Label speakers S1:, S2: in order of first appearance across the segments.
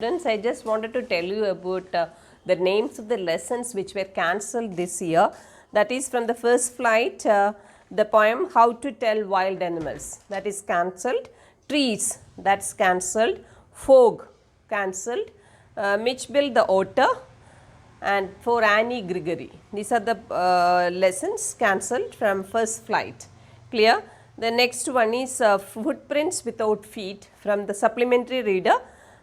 S1: Students, I just wanted to tell you about the names of the lessons which were cancelled this year. That is from the first flight, the poem How to Tell Wild Animals, that is cancelled. Trees, that's cancelled. Fog, cancelled. Mitchell the Otter, and for Annie Gregory. These are the lessons cancelled from first flight. Clear? The next one is Footprints Without Feet from the supplementary reader.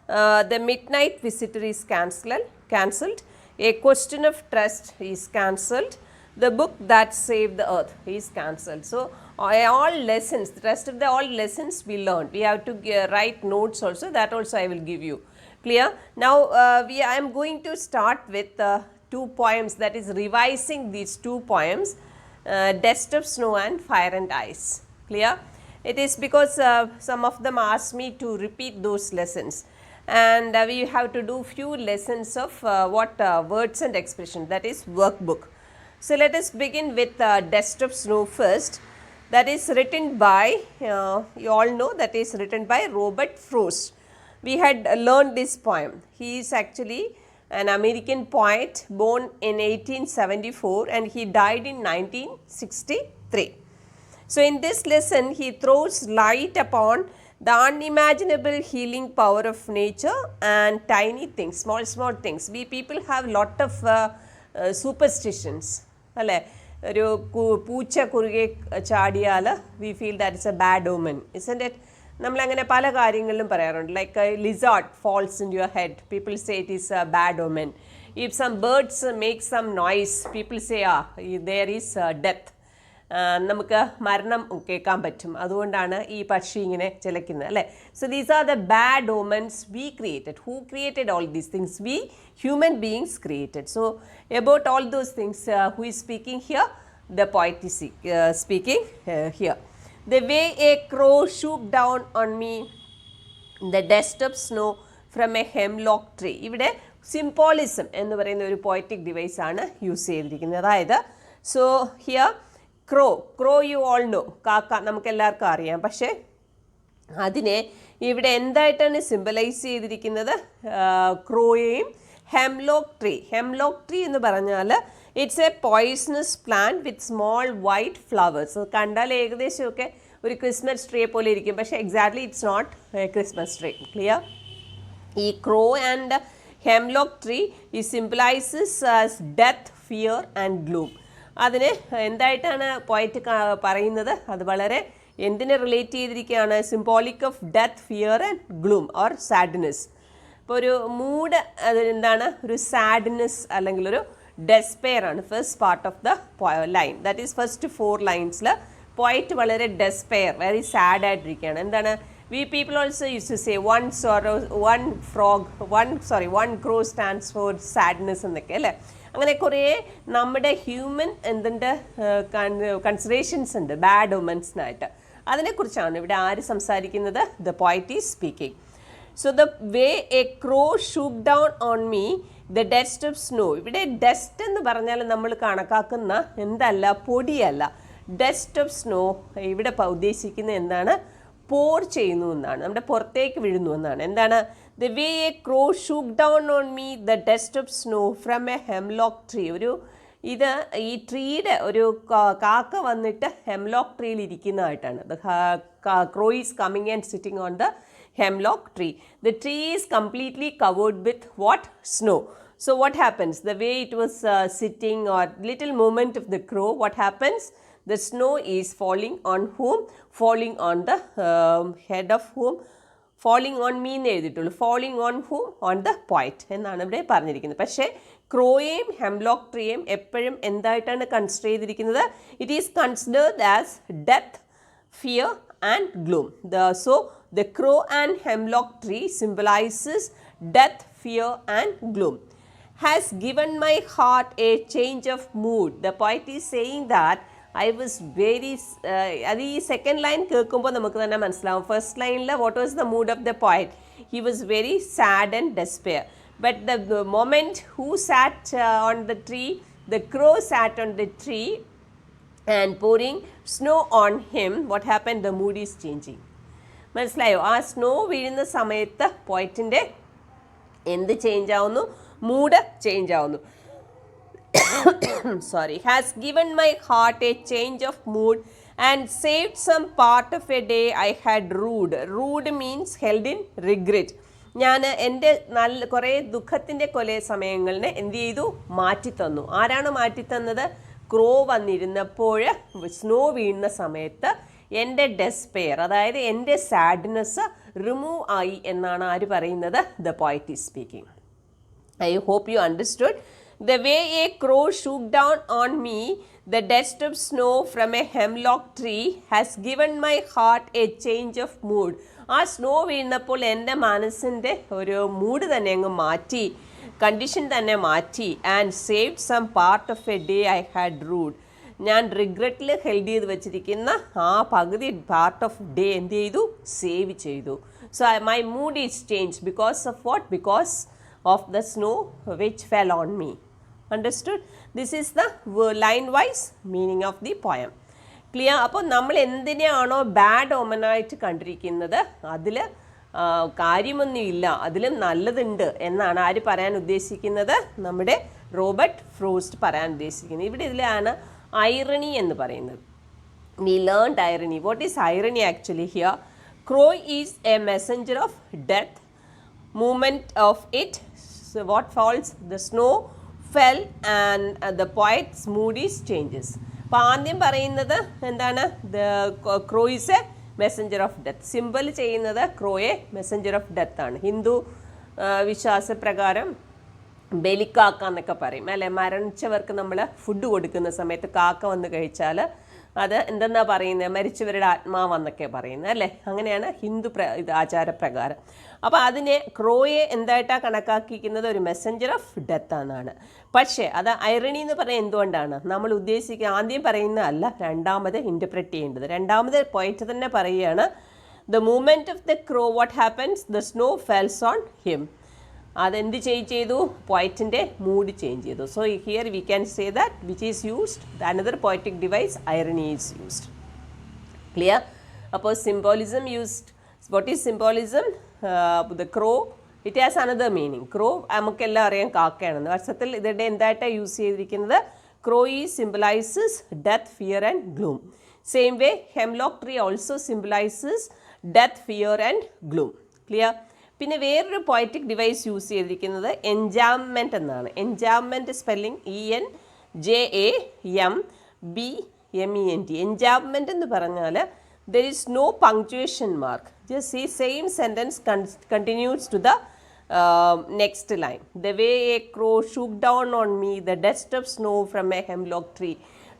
S1: The Midnight Visitor is cancelled. A Question of Trust is cancelled. The Book That Saved the Earth is cancelled. So, all lessons, the rest of the all lessons we learned. We have to write notes also, that also I will give you. Clear? Now, I am going to start with two poems, that is revising these two poems, Dust of Snow and Fire and Ice. Clear? It is because some of them asked me to repeat those lessons. And we have to do few lessons of words and expression, that is workbook. So, let us begin with Dust of Snow first. That is written by, you all know, that is written by Robert Frost. We had learned this poem. He is actually an American poet born in 1874 and he died in 1963. So, in this lesson, he throws light upon the unimaginable healing power of nature and tiny things, small things. We people have lot of superstitions. പൂച്ച കുറുകെ ചാടിയാൽ we feel that is a bad omen, isn't it? നമ്മളങ്ങനെ പല കാര്യങ്ങളിലും പറയാറുണ്ട്. Like a lizard falls into your head, people say it is a bad omen. If some birds make some noise, people say there is death. നമുക്ക് മരണം കേൾക്കാൻ പറ്റും, അതുകൊണ്ടാണ് ഈ പക്ഷി ഇങ്ങനെ ചിലയ്ക്കുന്നത് അല്ലേ. So these are the bad omens we created. Who created all these things? We human beings created. So about all those things who is speaking here? The poet is speaking here. The way a crow swooped down on me in the dust of snow from a hemlock tree. ഇവിടെ symbolism എന്ന് പറയുന്ന ഒരു poetic device ആണ് use ചെയ്തിരിക്കുന്നത്. അതായത് so here crow you all know, കാക്ക നമുക്ക് എല്ലാവർക്കും അറിയാം. പക്ഷേ അതിനെ ഇവിടെ എന്തായിട്ടാണ് സിംബലൈസ് ചെയ്തിരിക്കുന്നത്? ക്രോയെയും ഹെംലോക്ക് ട്രീ എന്ന് പറഞ്ഞാൽ it's a poisonous plant with small white flowers. കണ്ടാൽ ഏകദേശമൊക്കെ ഒരു ക്രിസ്മസ് ട്രീയെ പോലെ ഇരിക്കും, പക്ഷേ exactly it's not a Christmas tree. Clear? ഈ ക്രോ ആൻഡ് ഹെംലോക്ക് ട്രീ ഈ symbolises as death, fear and gloom. അതിന് എന്തായിട്ടാണ് പോയറ്റ് പറയുന്നത്? അത് വളരെ എന്തിനെ റിലേറ്റ് ചെയ്തിരിക്കുകയാണ്? Symbolic of death, fear and gloom or sadness. ഇപ്പോൾ ഒരു മൂഡ് അത് എന്താണ്? ഒരു സാഡ്നെസ് അല്ലെങ്കിൽ ഒരു ഡെസ്പെയർ ആണ് first part of the line. That is first 4 ലൈൻസിൽ പോയറ്റ് വളരെ ഡെസ്പെയർ, വെരി സാഡ് ആയിട്ടിരിക്കുകയാണ്. എന്താണ്? We people also use to say one crow stands for sadness എന്നൊക്കെ അല്ലേ. അങ്ങനെ കുറേ നമ്മുടെ ഹ്യൂമൻ എന്തിൻ്റെ കൺസിഡറേഷൻസ് ഉണ്ട് ബാഡ് ഒമൻസിനായിട്ട്. അതിനെക്കുറിച്ചാണ് ഇവിടെ ആര് സംസാരിക്കുന്നത്? The poet is speaking. So the way a crow shook down on me the dust of snow. ഇവിടെ ഡസ്റ്റ് എന്ന് പറഞ്ഞാൽ നമ്മൾ കണക്കാക്കുന്ന എന്തല്ല, പൊടിയല്ല. ഡസ്റ്റ് ഓഫ് സ്നോ ഇവിടെ ഉദ്ദേശിക്കുന്നത് എന്താണ്? പോർ ചെയ്യുന്നു എന്നാണ്, നമ്മുടെ പുറത്തേക്ക് വീഴുന്നു എന്നാണ്. എന്താണ്? The way a crow shook down on me the dust of snow from a hemlock tree. ഈ ട്രീയുടെ ഒരു കാക്ക വന്നിട്ട് ഹെംലോക്ക് ട്രീയിൽ ഇരിക്കുന്നതായിട്ടാണ്. The crow is coming and sitting on the hemlock tree. The tree is completely covered with what? Snow. So what happens? The way it was sitting or little movement of the crow, what happens? The snow is falling on whom? Falling on the head of whom? Falling on me എന്ന് എഴുതിയിട്ടുള്ളൂ. Falling on whom? On the poet എന്നാണ് ഇവിടെ പറഞ്ഞിരിക്കുന്നത്. പക്ഷേ ക്രോയെയും hemlock ട്രീയെയും എപ്പോഴും എന്തായിട്ടാണ് കൺസിഡർ ചെയ്തിരിക്കുന്നത്? It is considered as death, fear and gloom. So the crow and hemlock tree symbolizes death, fear and gloom. Has given my heart a change of mood. The poet is saying that I was very, അത് ഈ second line കേൾക്കുമ്പോൾ നമുക്ക് തന്നെ മനസ്സിലാവും. First ലൈനിൽ what was the mood of the poet? He was very sad and despair. But the moment who sat on the tree, the crow sat on the tree and pouring snow on him, what happened? The mood is changing. മനസ്സിലായോ? ആ snow വീഴുന്ന സമയത്ത് പോയറ്റിൻ്റെ എന്ത് change ആവുന്നു? Mood change ആവുന്നു. Sorry, has given my heart a change of mood and saved some part of a day I had rued. Rued means held in regret. ഞാൻ എൻ്റെ കുറേ ദുഃഖത്തിൻ്റെ കൊലേ സമയങ്ങളിനെ എന്ത് ചെയ്തു? മാറ്റിത്തന്നു. ആരാണ് മാറ്റിത്തന്നത്? ക്രോ വന്നിരുന്നപ്പോൾ സ്നോ വീഴുന്ന സമയത്ത് എൻ്റെ ഡെസ്പെയർ, അതായത് എൻ്റെ സാഡ്നെസ് റിമൂവ് ആയി എന്നാണ് ആര് പറയുന്നത്? The poet is speaking. I hope you understood. The way a crow shook down on me the dust of snow from a hemlock tree has given my heart a change of mood. ആ snow വീഴുന്നപ്പോൾ എൻ്റെ മനസ്സിൻ്റെ ഒരു mood തന്നെ അങ്ങ് മാറ്റി, condition തന്നെ മാറ്റി. And saved some part of a day I had rued. ഞാൻ റിഗ്രറ്റിൽ ഹെൽഡ് ചെയ്ത് വെച്ചിരിക്കുന്ന ആ പകുതി പാർട്ട് ഓഫ് ഡേ എന്ത് ചെയ്തു? സേവ് ചെയ്തു. So my mood is change because of what? Because of the snow which fell on me. Understood? This is the line wise meaning of the poem. Clear? അപ്പോൾ നമ്മൾ എന്തിനെയാണോ bad ഓമനായിട്ട് കണ്ടിരിക്കുന്നത് അതിൽ കാര്യമൊന്നുമില്ല, അതിലും നല്ലതുണ്ട് എന്നാണ് ആര് പറയാൻ ഉദ്ദേശിക്കുന്നത്? നമ്മുടെ റോബർട്ട് ഫ്രോസ്റ്റ് പറയാൻ ഉദ്ദേശിക്കുന്നത്. ഇവിടെ ഇതിലാണ് ഐറണി എന്ന് പറയുന്നത്. We learned irony. What is irony actually here? Crow is a messenger of death. Movement of it, so what falls? The snow fell and the poet's mood is changes. അപ്പോൾ ആദ്യം പറയുന്നത് എന്താണ്? The crow is a messenger of death. Simple ചെയ്യുന്നത് ക്രോയെ Messenger of death ആണ്. ഹിന്ദു വിശ്വാസപ്രകാരം ബലിക്കാക്ക എന്നൊക്കെ പറയും അല്ലേ? മരണിച്ചവർക്ക് നമ്മൾ ഫുഡ് കൊടുക്കുന്ന സമയത്ത് കാക്ക വന്ന് കഴിച്ചാൽ അത് എന്തെന്നാ പറയുന്നത്? മരിച്ചവരുടെ ആത്മാവെന്നൊക്കെ പറയുന്നത് അല്ലേ? അങ്ങനെയാണ് ഹിന്ദു ഇത് ആചാരപ്രകാരം. അപ്പോൾ അതിനെ ക്രോയെ എന്തായിട്ടാണ് കണക്കാക്കിയിരിക്കുന്നത്? ഒരു മെസ്സഞ്ചർ ഓഫ് ഡെത്ത് എന്നാണ്. പക്ഷേ അത് ഐറണി എന്ന് പറയുന്നത് എന്തുകൊണ്ടാണ്? നമ്മൾ ഉദ്ദേശിക്കുക ആദ്യം പറയുന്നതല്ല, രണ്ടാമത് ഇൻ്റർപ്രറ്റ് ചെയ്യേണ്ടത്. രണ്ടാമത് പോയിറ്റ് തന്നെ പറയുകയാണ്, the movement of the crow what happens? The snow falls on him. അതെന്ത് ചേഞ്ച് ചെയ്തു? പോയറ്റിൻ്റെ മൂഡ് ചേഞ്ച് ചെയ്തു. So here we can say that which is used, another poetic device irony is used. Clear? അപ്പോൾ symbolism used. What is symbolism? The crow, it has another meaning. Crow നമുക്കെല്ലാം അറിയാം കാക്കയാണെന്ന്. വർഷത്തിൽ ഇതിൻ്റെ എന്തായിട്ടാണ് യൂസ് ചെയ്തിരിക്കുന്നത്? Crow is symbolizes death, fear and gloom. Same way hemlock tree also symbolises death, fear and gloom. Clear? പിന്നെ വേറൊരു poetic device use ചെയ്തിരിക്കുന്നത് എൻജാംമെൻറ്റ് എന്നാണ്. എൻജാംമെൻറ്റ് സ്പെല്ലിംഗ് ENJAMBMENT. എൻജാംമെൻറ്റ് എന്ന് പറഞ്ഞാൽ there is no punctuation mark. Just see same sentence continues to the next line. The way a crow shook down on me the dust of snow from a hemlock tree.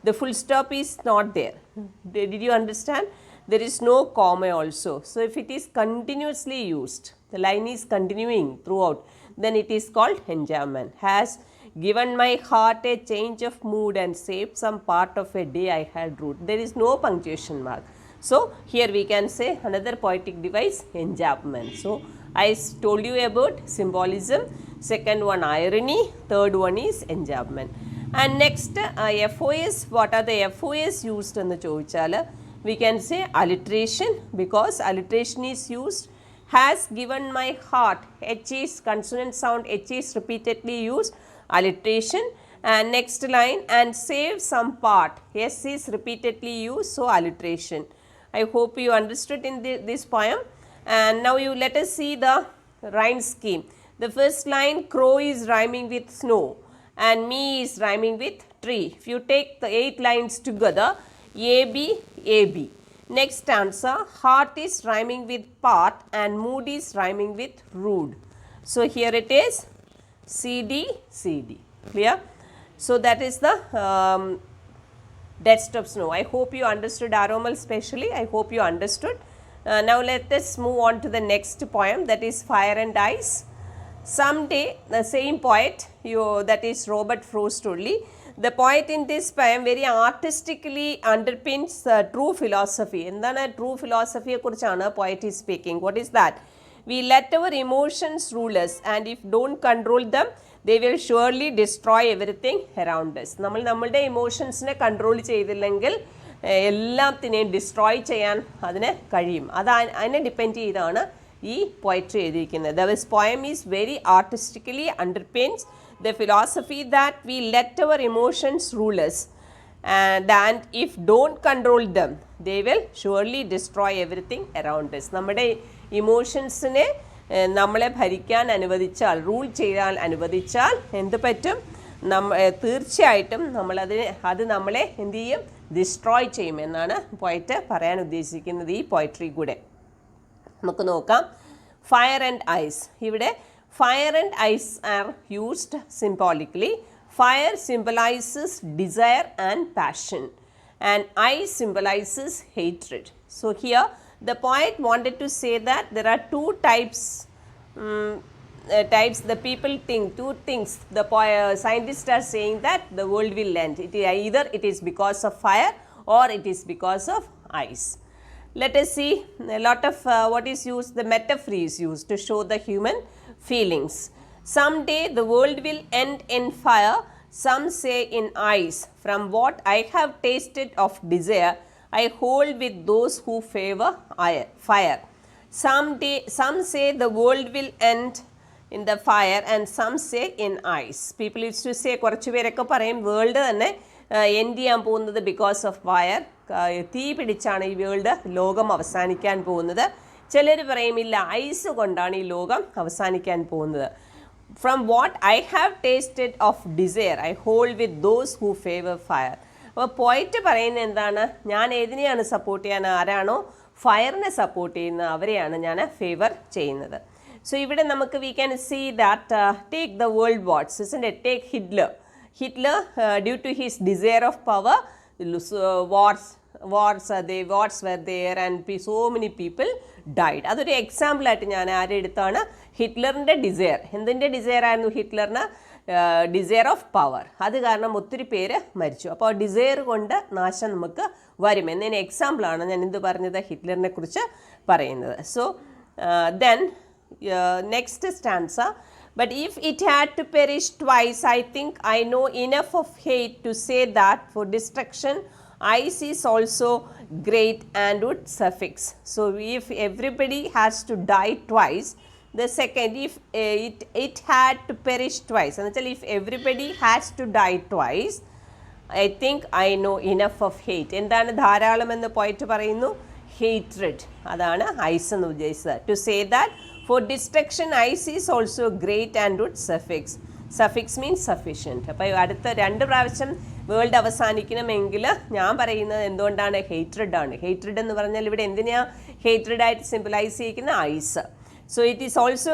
S1: The full stop is not there. Did you understand? There is no comma also. So if it is continuously used, the line is continuing throughout, then it is called enjambment. Has given my heart a change of mood and saved some part of a day I had rued. There is no punctuation mark. So here we can say another poetic device, enjambment. So I told you about symbolism, second one irony, third one is enjambment. And next FOS. What are the FOS used in the ചോദിച്ചാൽ we can say alliteration, because alliteration is used. Has given my heart, H is consonant sound, H is repeatedly used, alliteration. And next line, and save some part, S is repeatedly used, so alliteration. I hope you understood in this poem. And now you let us see the rhyme scheme. The first line, crow is rhyming with snow and me is rhyming with tree. If you take the 8 lines together, AB, AB. Next stanza, heart is rhyming with part and mood is rhyming with rude. So here it is CD, CD. Clear? So that is the dust of snow. I hope you understood Aromal specially. I hope you understood. Now let us move on to the next poem, that is Fire and Ice. Someday the same poet, that is Robert Frost only. The poet in this poem very artistically underpins true philosophy. എന്താണ് true ഫിലോസഫിയെ കുറിച്ചാണ് poet is speaking. What is that? We let our emotions rule us, and if don't control them, they will surely destroy everything around us. നമ്മൾ നമ്മളുടെ ഇമോഷൻസിനെ control ചെയ്തില്ലെങ്കിൽ എല്ലാത്തിനെയും destroy ചെയ്യാൻ അതിന് കഴിയും. അതിനെ ഡിപ്പെൻഡ് ചെയ്താണ് ഈ പോയട്രി എഴുതിയിരിക്കുന്നത്. This poem is very artistically underpins the philosophy that we let our emotions rule us, and if don't control them they will surely destroy everything around us. നമ്മുടെ ഇമോഷൻസിനെ നമ്മളെ ഭരിക്കാൻ അനുവദിച്ചാൽ, റൂൾ ചെയ്യാൻ അനുവദിച്ചാൽ എന്ത് പറ്റും? തീർച്ചയായിട്ടും അത് നമ്മളെ എന്ത് ചെയ്യും? ഡിസ്ട്രോയ് ചെയ്യും എന്നാണ് പോയറ്റ് പറയാൻ ഉദ്ദേശിക്കുന്നത് ഈ പോയട്രി കൂടെ. നമുക്ക് നോക്കാം. Fire and ice. ഇവിടെ fire and ice are used symbolically. Fire symbolizes desire and passion, and ice symbolizes hatred. So here the poet wanted to say that there are two types the people think, two things the scientists are saying that the world will end. Either it is because of fire or it is because of ice. Let us see a lot of what is used, the metaphor is used to show the human feelings. Someday the world will end in fire, some say in ice. From what I have tasted of desire, I hold with those who favor fire. Some say the world will end in the fire and some say in ice. People used to say, കുറച്ച് പേരൊക്കെ പറയും world തന്നെ end ചെയ്യാൻ പോകുന്നത് because of fire. തീ പിടിച്ചാണ് ഈ world, ലോകം അവസാനിക്കാൻ പോകുന്നത്. ചിലർ പറയും ഇല്ല, ഐസ് കൊണ്ടാണ് ഈ ലോകം അവസാനിക്കാൻ പോകുന്നത്. From what I have tasted of desire, I hold with those who favor fire. അപ്പോൾ പോയിറ്റ് പറയുന്നത് എന്താണ്? ഞാൻ ഏതിനെയാണ് സപ്പോർട്ട് ചെയ്യാൻ? ആരാണോ ഫയറിനെ സപ്പോർട്ട് ചെയ്യുന്ന അവരെയാണ് ഞാൻ ഫേവർ ചെയ്യുന്നത്. സോ ഇവിടെ നമുക്ക് we can see that take the world wars, isn't it? Take Hitler. Hitler, due to his desire of power, wars were there and so many people died. അതൊരു എക്സാമ്പിളായിട്ട് ഞാൻ ആരെടുത്താണ്? ഹിറ്റ്ലറിൻ്റെ ഡിസയർ. എന്തിൻ്റെ desire ആയിരുന്നു ഹിറ്റ്ലറിന്? Desire of power. അത് കാരണം ഒത്തിരി പേര് മരിച്ചു. അപ്പോൾ ഡിസയർ കൊണ്ട് നാശം നമുക്ക് വരും എന്നതിന് എക്സാമ്പിളാണ് ഞാൻ എന്ത് പറഞ്ഞത്? ഹിറ്റ്ലറിനെ കുറിച്ച് പറയുന്നത്. So then next stanza. But if it had to perish twice, I think I know enough of hate to say that for destruction ice is also great and would suffix. So if everybody has to die twice, the second, if it had to perish twice, and if everybody has to die twice, I think I know enough of hate. എന്താണ് ധാരാളം എന്ന് പോയിട്ട് പറയുന്നു? hatred. അതാണ് ice എന്ന് ഉദ്ദേശിച്ചത്. To say that for destruction ice is also great and would suffix. Suffix means sufficient. അപ്പോൾ അടുത്ത 2 പ്രാവശ്യം വേൾഡ് അവസാനിക്കണമെങ്കിൽ ഞാൻ പറയുന്നത് എന്തുകൊണ്ടാണ്? ഹേറ്റ്രഡ് ആണ്. ഹേറ്റ്രഡ് എന്ന് പറഞ്ഞാൽ ഇവിടെ എന്തിനാണ് ഹേറ്റ്രഡ് ആയിട്ട് സിംബലൈസ് ചെയ്യുന്ന? Ice. So it is also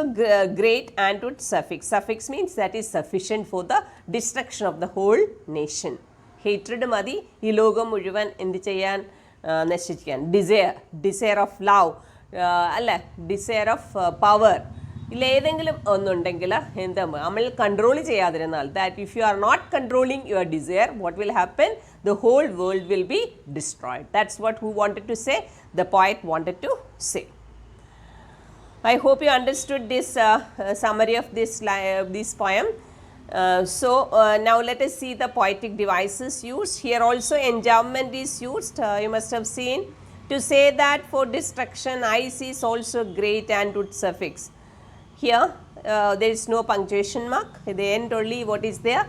S1: great and would suffix. Suffix means that is sufficient for the destruction of the whole nation. Hatred മതി ഈ ലോകം മുഴുവൻ എന്ത് ചെയ്യാൻ? നശിക്കാൻ. ഡിസയർ ഓഫ് ലവ് അല്ലേ, ഡിസയർ ഓഫ് പവർ, ഇതിലേതെങ്കിലും ഒന്നുണ്ടെങ്കിൽ എന്താ നമ്മൾ കൺട്രോൾ ചെയ്യാതിരുന്നാൽ, that if you are not controlling your desire, what will happen? The whole world will be destroyed. That's what who wanted to say, the poet wanted to say. I hope you understood this summary of this poem. Now let us see the poetic devices used. Here also enjambment is used. You must have seen. To say that for destruction ice is also great and would suffix. Here there is no punctuation mark. At the end only what is there?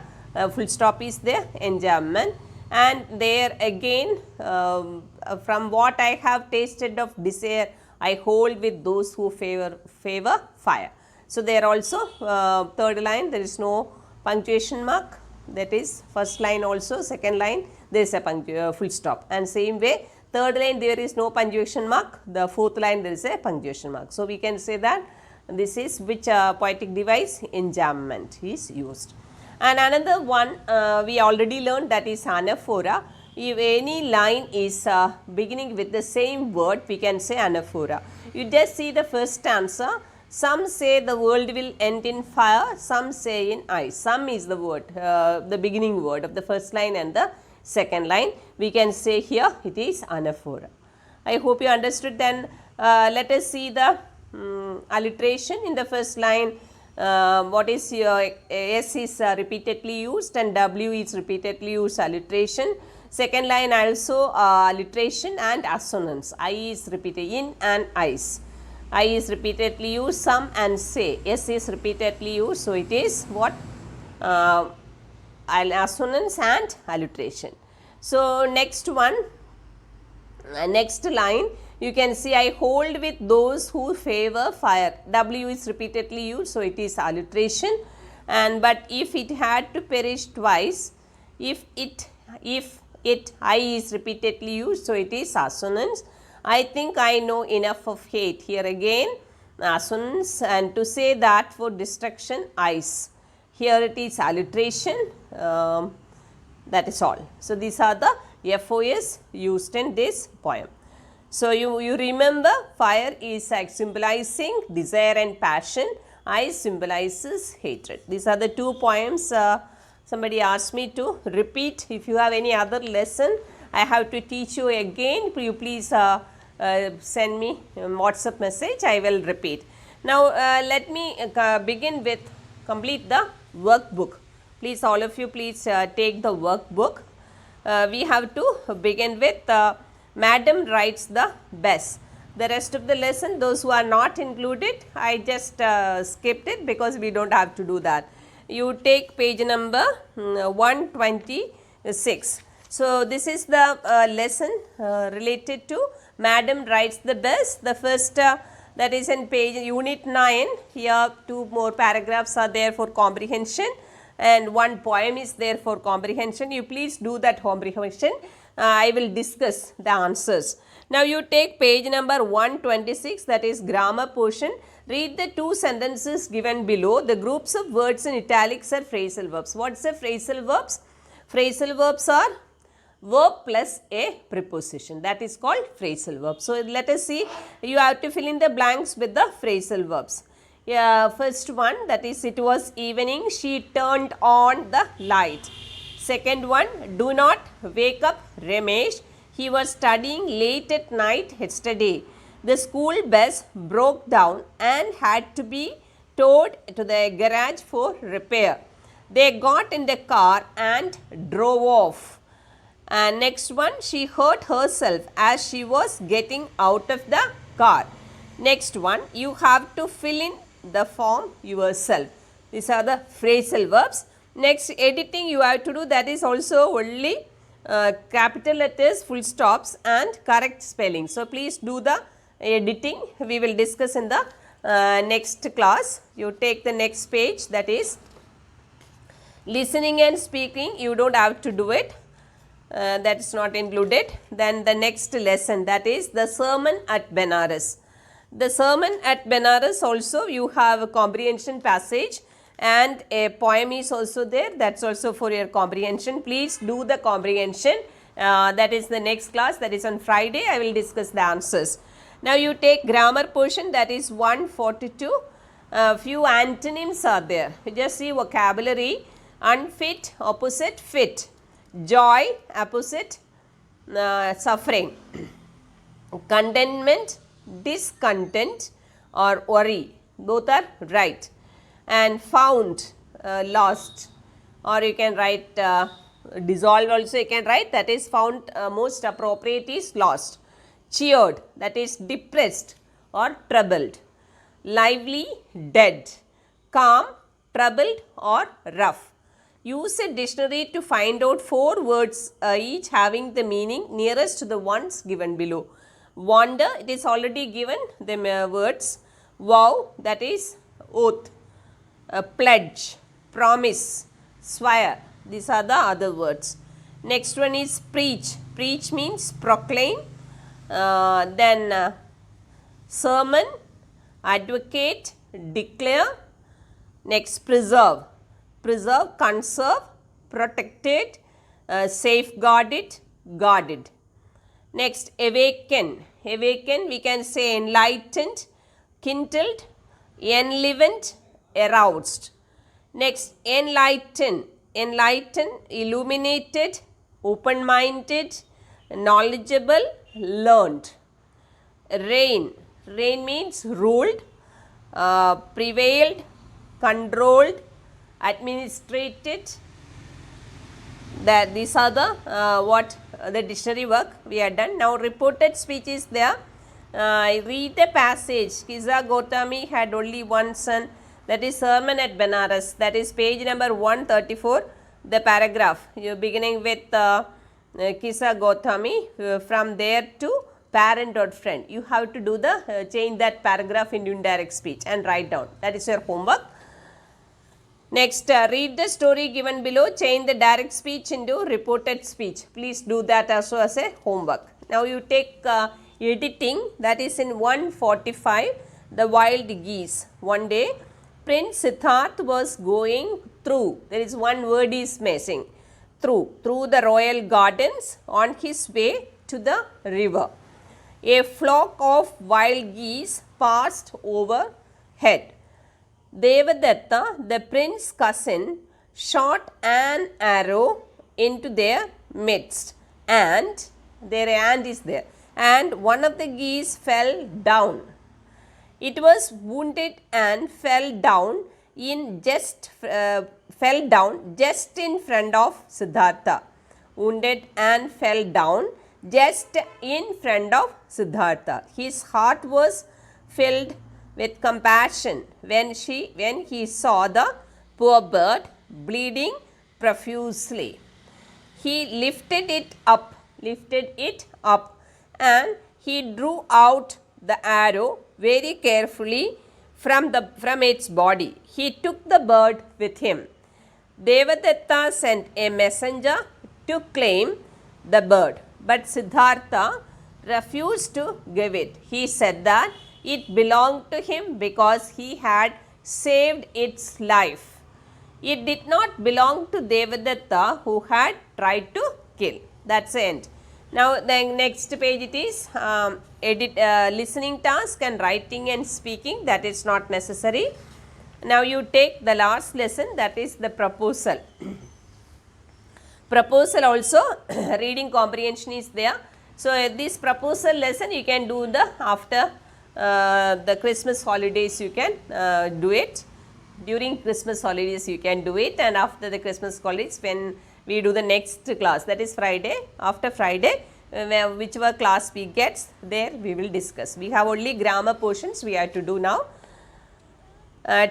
S1: Full stop is there. Enjambment. And there again, from what I have tasted of desire, I hold with those who favor fire. So there also third line there is no punctuation mark. That is first line also, second line there is a full stop, and same way third line there is no punctuation mark, the fourth line there is a punctuation mark. So we can say that this is which poetic device? Enjambment is used. And another one we already learned, that is anaphora. If any line is beginning with the same word, we can say anaphora. You just see the first stanza. Some say the world will end in fire, some say in ice. Some is the word, the beginning word of the first line and the second line. We can say here it is anaphora. I hope you understood. Then let us see the alliteration in the first line. What is your S is repeatedly used and W is repeatedly used, alliteration. Second line also alliteration and assonance. I is repeated, in and ice. I is repeatedly used, some and say. S is repeatedly used, so it is what? Assonance and alliteration. So, next one, next line, you can see I hold with those who favor fire. W is repeatedly used, so it is alliteration. And but if it had to perish twice, if it I is repeatedly used, so it is assonance. I think I know enough of hate. Here again assonance, and to say that for destruction ice. Here it is alliteration. That is all. So, these are the FOS used in this poem. So, you remember fire is like symbolizing desire and passion, ice symbolizes hatred. These are the two poems somebody asked me to repeat. If you have any other lesson I have to teach you again, you please send me a WhatsApp message, I will repeat. Now, let me begin with complete the workbook. Please, all of you, please take the workbook. We have to begin with Madam writes the best. The rest of the lesson, those who are not included, I just skipped it because we do not have to do that. You take page number 126. So, this is the lesson related to Madam writes the best. The first that is in page unit 9. Here 2 more paragraphs are there for comprehension and one poem is there for comprehension. You please do that comprehension. I will discuss the answers. Now, you take page number 126, that is grammar portion. Read the 2 sentences given below. The groups of words in italics are phrasal verbs. What is the phrasal verbs? Phrasal verbs are verb plus a preposition, that is called phrasal verbs. So, let us see, you have to fill in the blanks with the phrasal verbs. First one, that is it was evening, she turned on the light. Second one, do not wake up Ramesh, he was studying late at night yesterday. The school bus broke down and had to be towed to the garage for repair. They got in the car and drove off. And next one, she hurt herself as she was getting out of the car. Next one, you have to fill in the form yourself. These are the phrasal verbs. Next, editing you have to do, that is also only capital letters, full stops and correct spelling. So, please do the editing, we will discuss in the next class. You take the next page, that is listening and speaking, you do not have to do it, that is not included. Then the next lesson, that is the sermon at Benares. The sermon at Benares also you have a comprehension passage and a poem is also there, that is also for your comprehension. Please do the comprehension, that is the next class, that is on Friday, I will discuss the answers. Now, you take grammar portion, that is 142, few antonyms are there. You just see vocabulary, unfit, opposite fit, joy, opposite suffering, contentment, discontent or worry, both are right. And found, lost, or you can write dissolved also you can write, that is found most appropriate is lost. Cheered, that is depressed or troubled. Lively, dead. Calm, troubled or rough. Use a dictionary to find out 4 words each having the meaning nearest to the ones given below. Wonder, it is already given the words. Vow, that is oath. Pledge, promise, swear, these are the other words. Next one is preach. Preach means proclaim. Then sermon, advocate, declare. Next preserve. Preserve, conserve, protected, safeguarded, guarded. Next awaken. Awaken we can say enlightened, kindled, enlivened, aroused. Next enlighten. Enlighten, illuminated, open-minded, knowledgeable, learned. Reign. Reign means ruled, prevailed, controlled, administrated. That these are the the dictionary work we have done. Now reported speech is there. Read the passage. Kisa Gotami had only one son, that is sermon at Benares, that is page number 134, the paragraph. You beginning with Kisa Gotami, from there to parent or friend. You have to do the change that paragraph into indirect speech and write down. That is your homework. Next, read the story given below, change the direct speech into reported speech. Please do that also as a homework. Now, you take editing, that is in 145, the wild geese. One day, Prince Siddharth was going through, there is one word is missing, through the royal gardens on his way to the river. A flock of wild geese passed overhead. Devadatta, the prince's cousin, shot an arrow into their midst, and their ant is there, and one of the geese fell down. It was wounded and fell down just in front of Siddhartha. Wounded and fell down just in front of Siddhartha. His heart was filled with compassion when he saw the poor bird bleeding profusely. He lifted it up, and he drew out the arrow very carefully from its body. He took the bird with him. Devadatta sent a messenger to claim the bird, but Siddhartha refused to give it. He said that it belonged to him because he had saved its life. It did not belong to Devadatta, who had tried to kill. That's the end. Now, the next page it is listening task and writing and speaking, that is not necessary. Now, you take the last lesson, that is the proposal. Proposal also reading comprehension is there. So, this proposal lesson you can do after the Christmas holidays, you can do it. During Christmas holidays you can do it, and after the Christmas holidays when we do the next class, that is Friday, after Friday, whichever class we get, there we will discuss. We have only grammar portions we have to do now.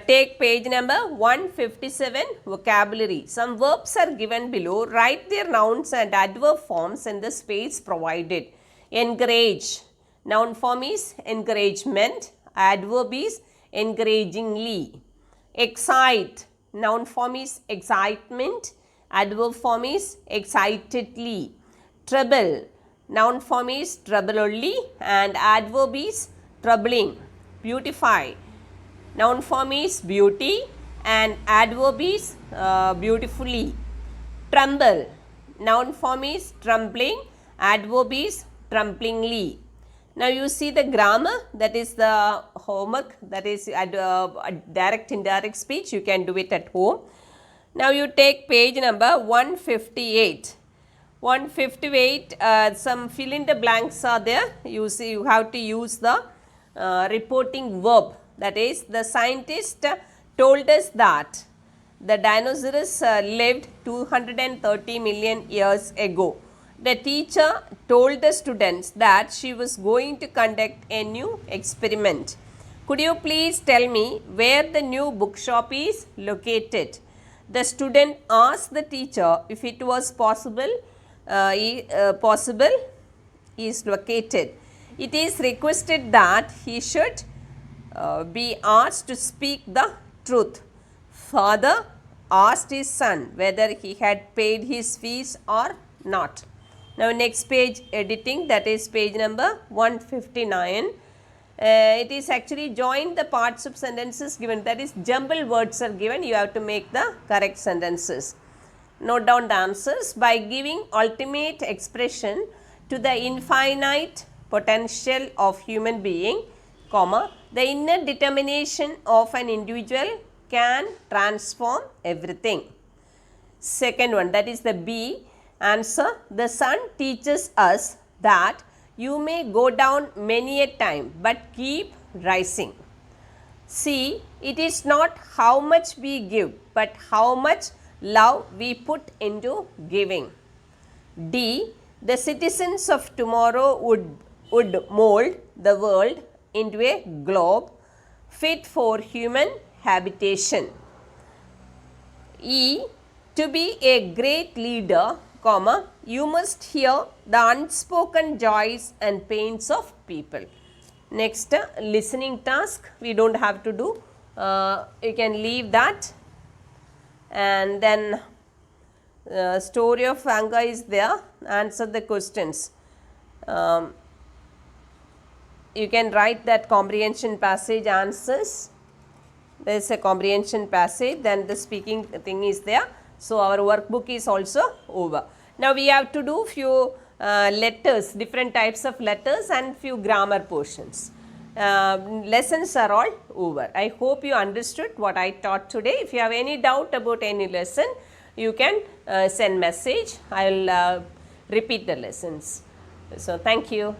S1: Take page number 157, vocabulary. Some verbs are given below. Write their nouns and adverb forms in the space provided. Encourage. Noun form is encouragement. Adverb is encouragingly. Excite. Noun form is excitement. Adverb form is excitedly. Trouble. Noun form is trouble only, and adverb is troubling. Beautify. Noun form is beauty, and adverb is beautifully. Tremble. Noun form is trembling, adverb is tremblingly. Now, you see the grammar, that is the homework, that is direct indirect speech, you can do it at home. Now, you take page number 158. 158, some fill in the blanks are there. You see, you have to use the reporting verb, that is the scientist told us that the dinosaurs lived 230 million years ago. The teacher told the students that she was going to conduct a new experiment. Could you please tell me where the new bookshop is located? The student asked the teacher if it was possible is located. It is requested that he should be asked to speak the truth. Father asked his son whether he had paid his fees or not. Now, next page editing, that is page number 159. It is actually join the parts of sentences given, that is jumble words are given, you have to make the correct sentences. Note down the answers. By giving ultimate expression to the infinite potential of human being, comma, the inner determination of an individual can transform everything. Second one, that is the B. Answer, the sun teaches us that you may go down many a time, but keep rising. C. It is not how much we give, but how much love we put into giving. D. The citizens of tomorrow would would mold the world into a globe fit for human habitation. E. To be a great leader, comma, you must hear the unspoken joys and pains of people. Next, listening task, we don't have to do, you can leave that. And then story of Anga is there, answer the questions. You can write that comprehension passage answers. There is a comprehension passage, then the speaking thing is there. So, our workbook is also over. Now, we have to do few letters, different types of letters and few grammar portions. Lessons are all over. I hope you understood what I taught today. If you have any doubt about any lesson, you can send message. I will repeat the lessons. So, thank you.